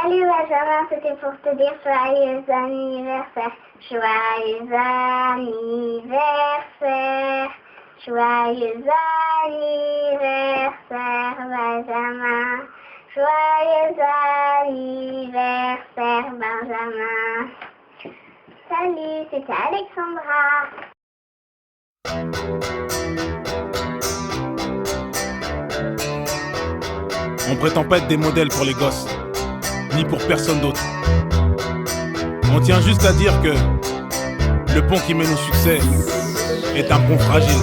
Salut Benjamin, c'était pour te dire joyeux anniversaire. Joyeux anniversaire. Joyeux anniversaire Benjamin. Joyeux anniversaire Benjamin. Salut, c'était Alexandra. On prétend pas être des modèles pour les gosses, ni pour personne d'autre. On tient juste à dire que le pont qui mène au succès est un pont fragile.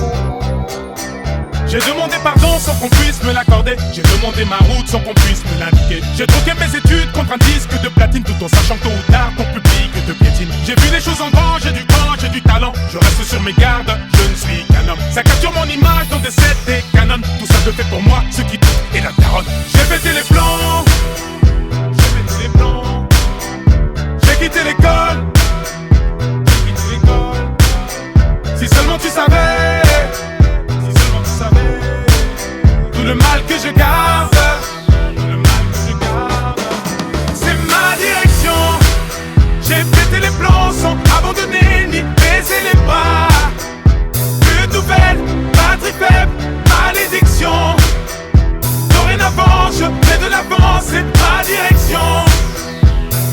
J'ai demandé pardon sans qu'on puisse me l'accorder. J'ai demandé ma route sans qu'on puisse me l'indiquer. J'ai troqué mes études contre un disque de platine, tout en sachant que tôt ou tard ton public te piétine. J'ai vu les choses en grand, j'ai du cran, j'ai du talent. Je reste sur mes gardes, je ne suis qu'un homme. Ça capture mon image dans des sets et canons. Tout ça je fais pour moi, ce qui doute est la daronne. J'ai pété les plans, j'ai pété les plans. J'ai quitté l'école, j'ai quitté l'école. Si seulement tu savais, tout le mal que je garde, tout le mal que je garde, c'est ma direction. J'ai pété les plombs sans abandonner ni baisser les bras. Plus de nouvelles, batterie faible, malédiction. Dorénavant je fais de l'avant, c'est ma direction.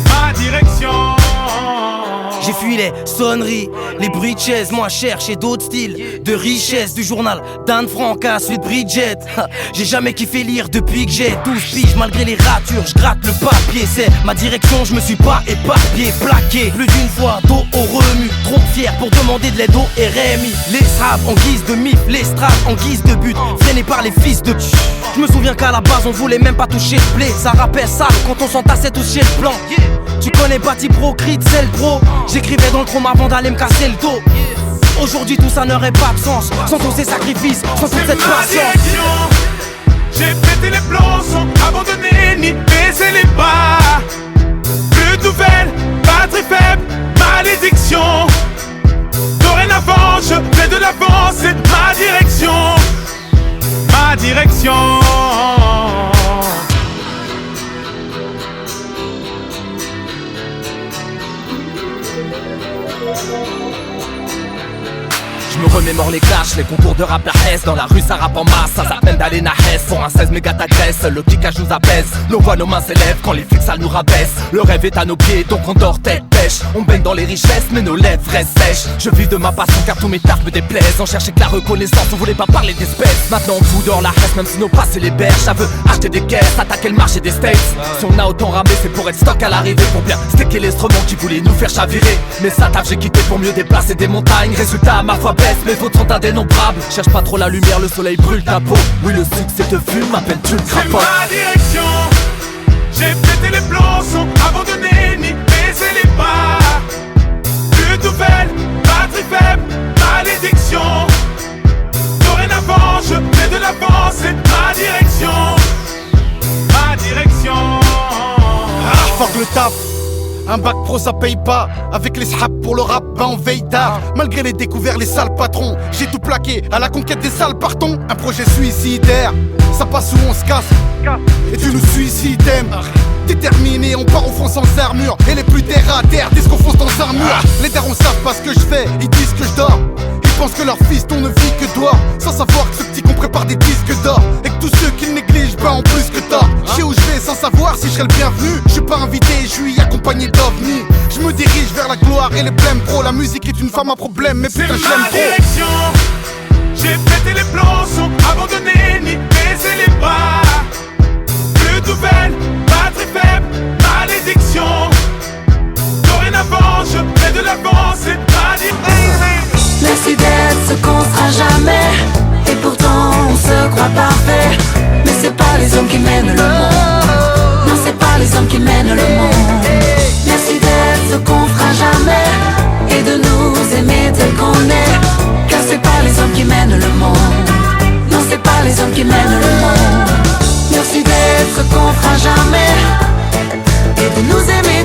Ma direction. J'ai fui les sonneries, les bruits de chaises, moi chercher d'autres styles de richesse du journal d'Anne Frank à celui de Bridget. J'ai jamais kiffé lire depuis que j'ai 12 piges, malgré les ratures, je gratte le papier. C'est ma direction, je me suis pas éparpillé, plaqué plus d'une fois, dos au remue. Trop fier pour demander de l'aide au RMI. Les straps en guise de mif, les straps en guise de but, freinés par les fils de Je me souviens qu'à la base on voulait même pas toucher le blé. Ça rappelle sale quand on s'entassait tous chez le plan. Tu connais Bati Pro, Crit, c'est le pro. J'écrivais dans le chrome avant d'aller me casser le dos. Aujourd'hui tout ça n'aurait pas de sens sans tous ces sacrifices, sans toute cette patience. J'ai pété les plombs sans abandonner ni baisser les bras. Plus de nouvelles, batterie faible, malédiction. Dorénavant je fais de l'avant, c'est ma direction. Ma direction. Je me remémore les clashs, les concours de rap la Hesse. Dans la rue ça rappe en masse, ça s'appelle d'aller na Hesse. Pour un 16 méga t'agresse, le kickage nous apaise. Nos voix, nos mains s'élèvent quand les flics sales nous rabaissent. Le rêve est à nos pieds, donc on dort tête pêche. On baigne dans les richesses, mais nos lèvres restent sèches. Je vis de ma passion car tous mes tartes me déplaisent. On cherchait que la reconnaissance, on voulait pas parler d'espèces. Maintenant on fout dehors la Hesse, même si nos passés les berges. Ça veut acheter des caisses, attaquer le marché des States. Si on a autant ramé, c'est pour être stock à l'arrivée. Pour bien sticker l'instrument qui voulait nous faire chavirer. Mais ça taf, j'ai quitté pour mieux déplacer des montagnes. Résultat, ma foi baisse, mes fautes sont indénombrables. Cherche pas trop la lumière, le soleil brûle ta peau. Oui, le succès te fume, m'appelle-tu le crapaud. C'est ma direction. J'ai pété les plombs sans abandonner ni baisser les bras. Plus de nouvelles, batterie faible, malédiction. Dorénavant je fais de l'avant, c'est ma direction. Ma direction. Fuck le taf. Un bac pro ça paye pas. Avec les sraps pour le rap, ben on veille tard. Malgré les découverts, les sales patrons, j'ai tout plaqué à la conquête des sales partons. Un projet suicidaire, ça passe où on se casse. Et tu nous suicides. Déterminé, on part au fond sans armure. Et les plus terre à terre disent qu'on fonce dans un mur. Les darons savent pas ce que je fais, ils disent que je dors. Ils pensent que leur fils ne vit que dehors. Sans savoir que ce petit qu'on prépare des disques d'or. Et que tous ceux qui le négligent, ben en plus que tort. Je sais où je vais sans savoir si je serai le bienvenu. Je suis pas invité, je suis accompagné d'ovnis. Je me dirige vers la gloire et les blèmes pro. La musique est une femme à problème, mais putain je l'aime trop. Direction. J'ai pété les plombs sans abandonner ni baisser les bras. Plus de nouvelles, batterie faible, malédiction. Dorénavant je fais de l'avant, c'est ma direction. Merci d'être ce qu'on sera jamais. Et pourtant on se croit parfait. Mais c'est pas les hommes qui mènent le monde. Non, c'est pas les hommes qui mènent le monde. Merci d'être ce qu'on fera jamais. Et de nous aimer tel qu'on est. Car c'est pas les hommes qui mènent le monde. Non, c'est pas les hommes qui mènent le monde. Merci d'être ce qu'on fera jamais. Et de nous aimer